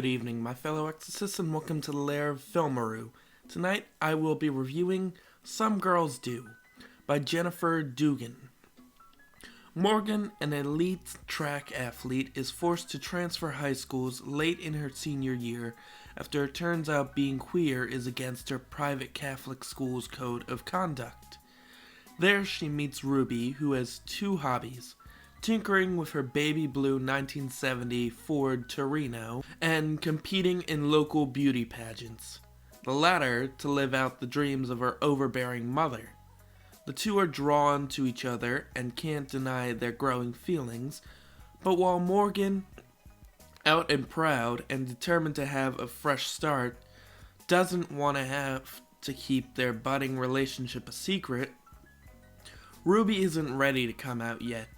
Good evening, my fellow exorcists, and welcome to the lair of Filmaru. Tonight, I will be reviewing Some Girls Do by Jennifer Dugan. Morgan, an elite track athlete, is forced to transfer high schools late in her senior year after it turns out being queer is against her private Catholic school's code of conduct. There she meets Ruby, who has two hobbies: tinkering with her baby blue 1970 Ford Torino, and competing in local beauty pageants. The latter to live out the dreams of her overbearing mother. The two are drawn to each other and can't deny their growing feelings, but while Morgan, out and proud and determined to have a fresh start, doesn't want to have to keep their budding relationship a secret, Ruby isn't ready to come out yet.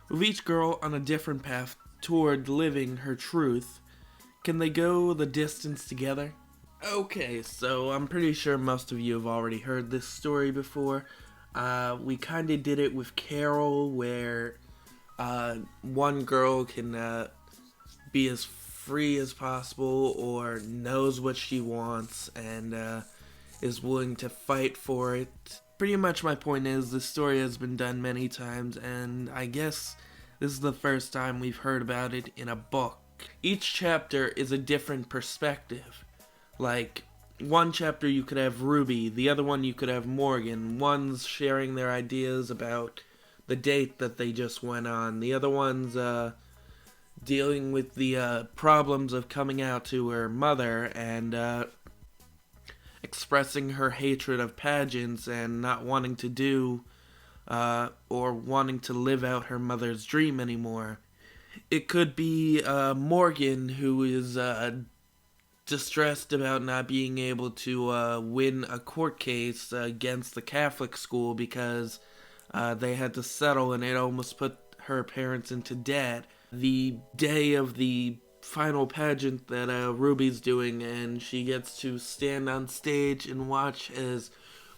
With each girl on a different path toward living her truth, can they go the distance together? Okay, so I'm pretty sure most of you have already heard this story before. We kind of did it with Carol, where one girl can be as free as possible or knows what she wants and is willing to fight for it. Pretty much my point is, this story has been done many times, and I guess this is the first time we've heard about it in a book. Each chapter is a different perspective. Like, one chapter you could have Ruby, the other one you could have Morgan. One's sharing their ideas about the date that they just went on. The other one's dealing with the problems of coming out to her mother and expressing her hatred of pageants and not wanting to do or wanting to live out her mother's dream anymore. It could be Morgan, who is distressed about not being able to win a court case against the Catholic school because they had to settle and it almost put her parents into debt. The day of the final pageant that Ruby's doing, and she gets to stand on stage and watch as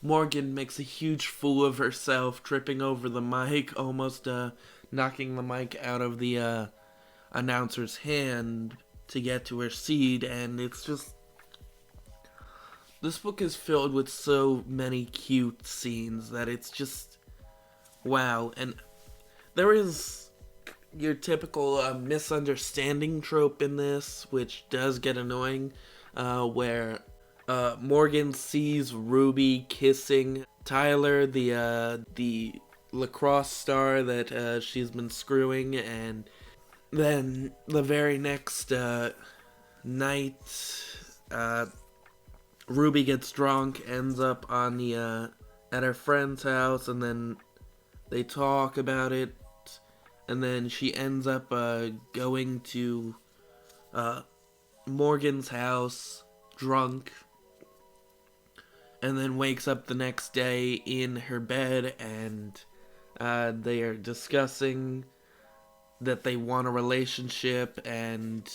Morgan makes a huge fool of herself, tripping over the mic, almost knocking the mic out of the announcer's hand to get to her seat. And it's just, this book is filled with so many cute scenes that it's just wow. And there is your typical misunderstanding trope in this, which does get annoying, where Morgan sees Ruby kissing Tyler, the lacrosse star that she's been screwing, and then the very next night, Ruby gets drunk, ends up on the at her friend's house, and then they talk about it. And then she ends up going to Morgan's house, drunk, and then wakes up the next day in her bed, and they are discussing that they want a relationship and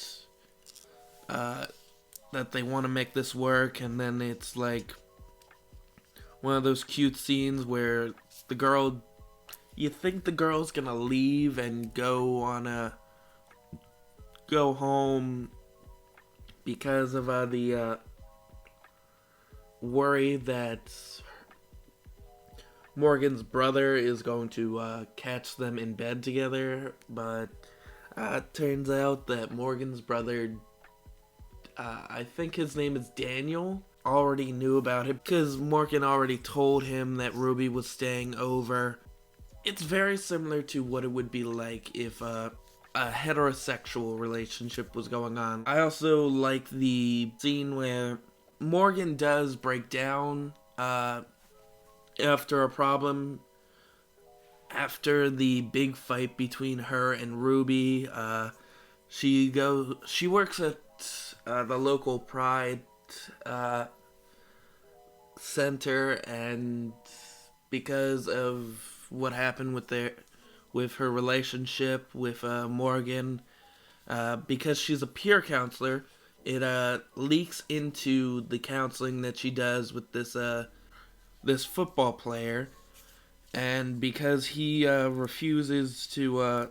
that they want to make this work. And then it's like one of those cute scenes where the girl, you think the girl's gonna leave and go home because of the worry that Morgan's brother is going to catch them in bed together, but it turns out that Morgan's brother, I think his name is Daniel, already knew about it because Morgan already told him that Ruby was staying over. It's very similar to what it would be like if a heterosexual relationship was going on. I also like the scene where Morgan does break down after a problem. After the big fight between her and Ruby, she works at the local Pride center, and because of what happened with her relationship with Morgan, because she's a peer counselor, it leaks into the counseling that she does with this football player, and because he refuses to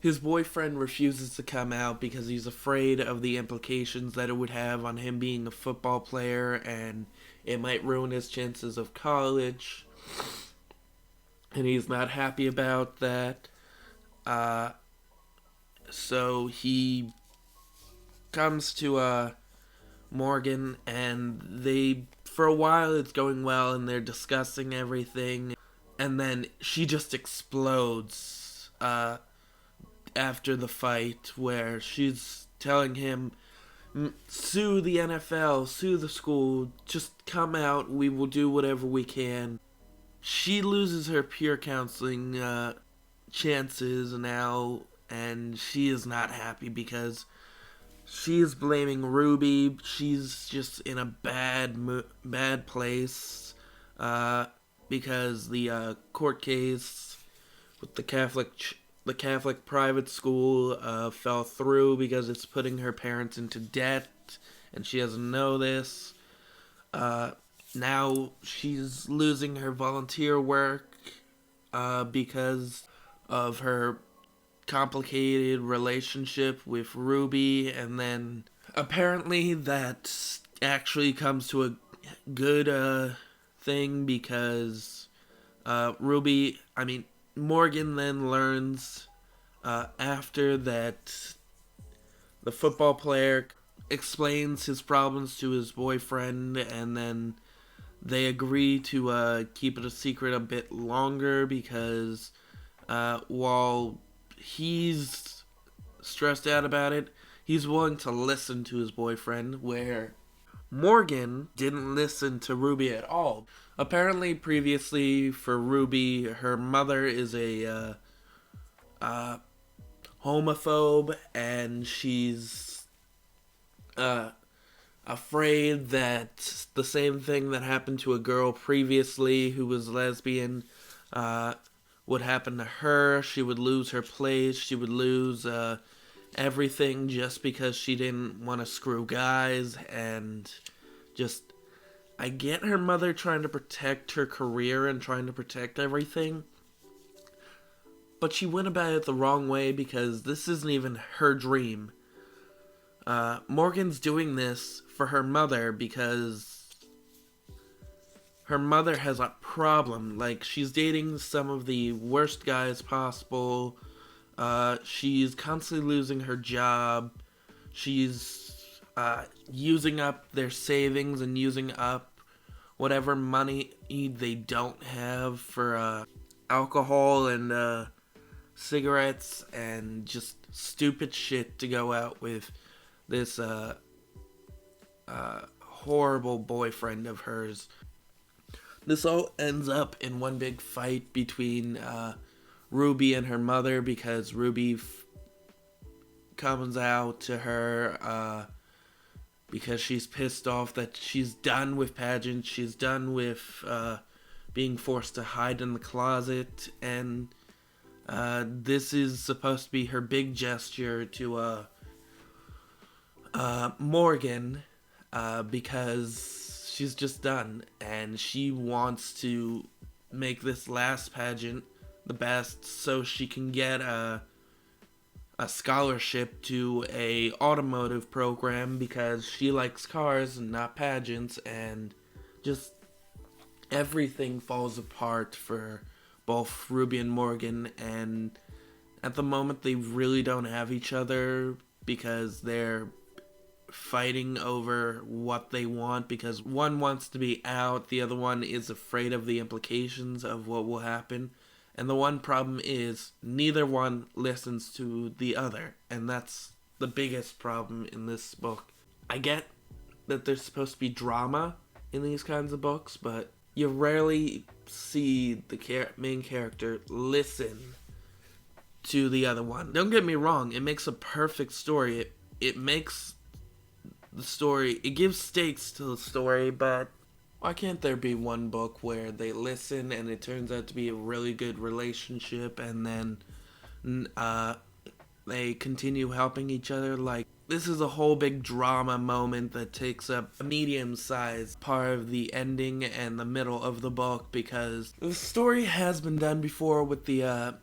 his boyfriend refuses to come out because he's afraid of the implications that it would have on him being a football player, and it might ruin his chances of college. And he's not happy about that. So he comes to Morgan, and they, for a while, it's going well, and they're discussing everything. And then she just explodes after the fight, where she's telling him, sue the NFL, sue the school, just come out, we will do whatever we can. She loses her peer counseling chances now, and she is not happy because she is blaming Ruby. She's just in a bad place because the court case with the Catholic private school fell through because it's putting her parents into debt, and she doesn't know this. Now she's losing her volunteer work because of her complicated relationship with Ruby, and then apparently that actually comes to a good thing because Morgan then learns after that the football player explains his problems to his boyfriend, and then they agree to keep it a secret a bit longer because while he's stressed out about it, he's willing to listen to his boyfriend, where Morgan didn't listen to Ruby at all. Apparently, previously, for Ruby, her mother is a homophobe, and she's afraid that the same thing that happened to a girl previously who was lesbian would happen to her. She would lose her place. She would lose everything just because she didn't want to screw guys. And just, I get her mother trying to protect her career and trying to protect everything, but she went about it the wrong way because this isn't even her dream. Morgan's doing this for her mother because her mother has a problem. Like, she's dating some of the worst guys possible. She's constantly losing her job. She's using up their savings and using up whatever money they don't have for alcohol and cigarettes and just stupid shit to go out with this horrible boyfriend of hers. This all ends up in one big fight between Ruby and her mother because Ruby comes out to her because she's pissed off that she's done with pageants, she's done with being forced to hide in the closet, and this is supposed to be her big gesture to Morgan because she's just done, and she wants to make this last pageant the best so she can get a scholarship to a automotive program because she likes cars and not pageants, and just everything falls apart for both Ruby and Morgan, and at the moment they really don't have each other because they're fighting over what they want, because one wants to be out, the other one is afraid of the implications of what will happen, and the one problem is neither one listens to the other, and that's the biggest problem in this book. I get that there's supposed to be drama in these kinds of books, but you rarely see the main character listen to the other one. Don't get me wrong, it makes a perfect story. It makes the story, it gives stakes to the story, but why can't there be one book where they listen and it turns out to be a really good relationship, and then they continue helping each other? Like, this is a whole big drama moment that takes up a medium-sized part of the ending and the middle of the book, because the story has been done before with the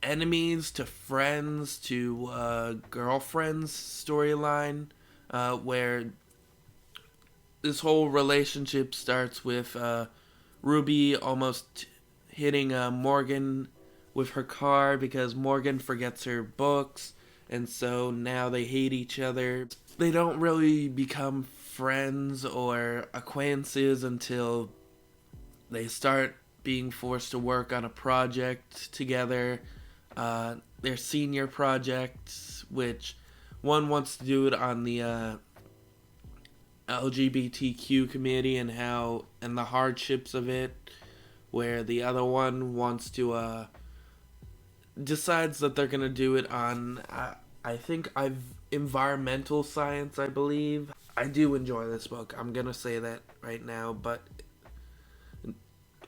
enemies to friends to girlfriends storyline, where this whole relationship starts with Ruby almost hitting Morgan with her car because Morgan forgets her books, and so now they hate each other. They don't really become friends or acquaintances until they start being forced to work on a project together, their senior project, which one wants to do it on the LGBTQ community and the hardships of it, where the other one wants to decides that they're gonna do it on I think I've environmental science, I believe. I do enjoy this book. I'm gonna say that right now, but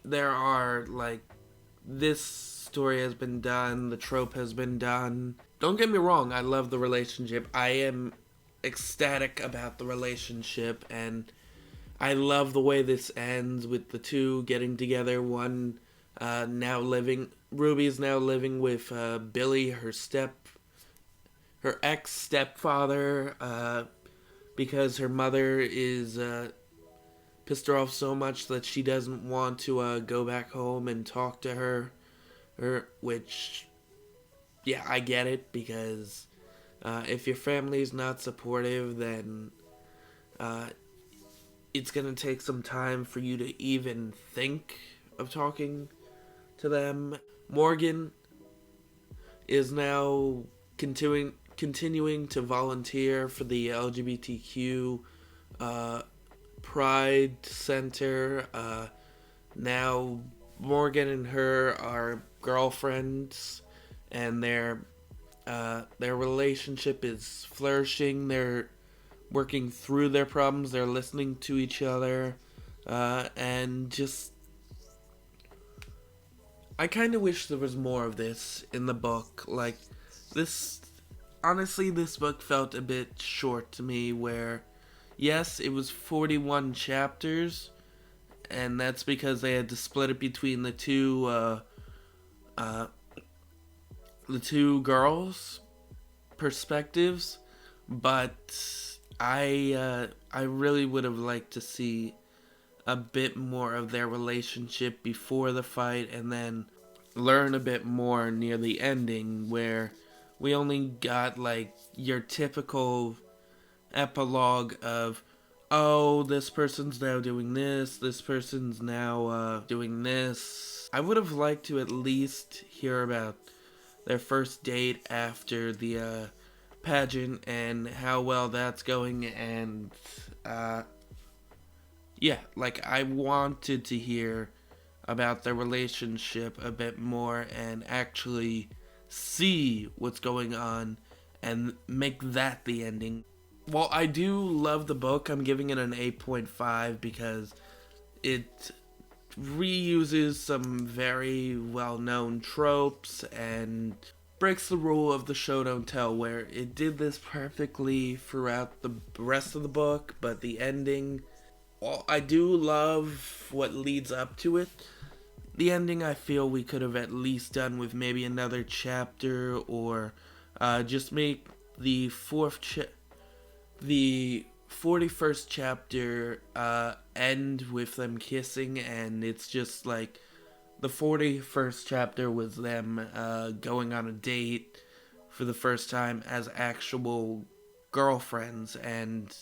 there are like this story has been done, the trope has been done. Don't get me wrong, I love the relationship. I am ecstatic about the relationship, and I love the way this ends with the two getting together. One Ruby's now living with Billy, her ex stepfather, because her mother is pissed her off so much that she doesn't want to go back home and talk to her, which, yeah, I get it, because if your family's not supportive, then it's gonna take some time for you to even think of talking to them. Morgan is now continuing to volunteer for the LGBTQ Pride Center. Now Morgan and her are girlfriends, and their relationship is flourishing. They're working through their problems. They're listening to each other, and just I kind of wish there was more of this in the book. Like this, honestly, this book felt a bit short to me. Where, yes, it was 41 chapters, and that's because they had to split it between the two girls' perspectives. But I really would have liked to see a bit more of their relationship before the fight, and then learn a bit more near the ending, where we only got like your typical epilogue of, oh, this person's now doing this person's now doing this. I would have liked to at least hear about their first date after the pageant and how well that's going, and yeah, like I wanted to hear about their relationship a bit more and actually see what's going on and make that the ending. While I do love the book, I'm giving it an 8.5 because it reuses some very well-known tropes and breaks the rule of the show don't tell, where it did this perfectly throughout the rest of the book, but the ending, well, I do love what leads up to it. The ending I feel we could have at least done with maybe another chapter, or just make the 41st chapter end with them kissing, and it's just like the 41st chapter was them going on a date for the first time as actual girlfriends, and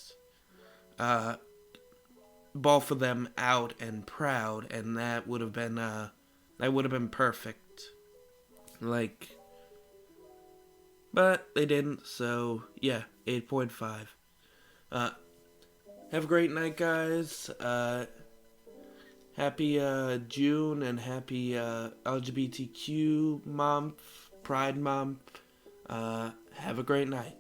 both of them out and proud, and that would have been perfect. Like, but they didn't, so yeah, 8.5. Have a great night, guys. Happy June, and happy LGBTQ month, Pride month. Have a great night.